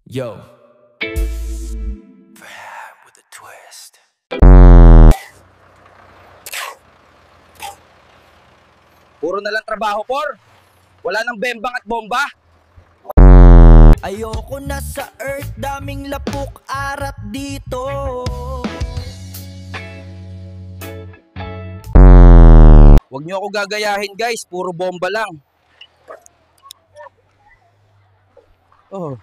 Yo. With a twist. Puro na lang trabaho, por. Wala nang bembang at bomba. Ayoko na sa earth, daming lapok arat dito. Huwag niyo ako gagayahin, guys. Puro bomba lang. Oh,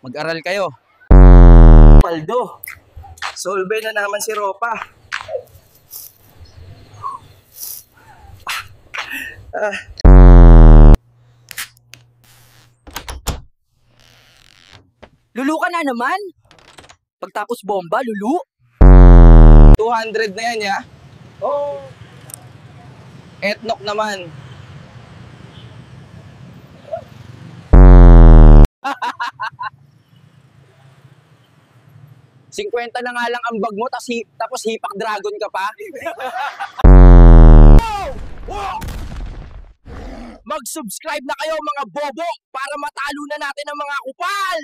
mag-aral kayo. Paldo. Solve na naman si Ropa. Lulu ka na naman? Pagtapos bomba, lulu? 200 na yan, ya. Oh. Etnok naman. $50 na nga lang ang bag mo, tapos hipak dragon ka pa. Mag-subscribe na kayo mga bobo para matalo na natin ang mga kupal!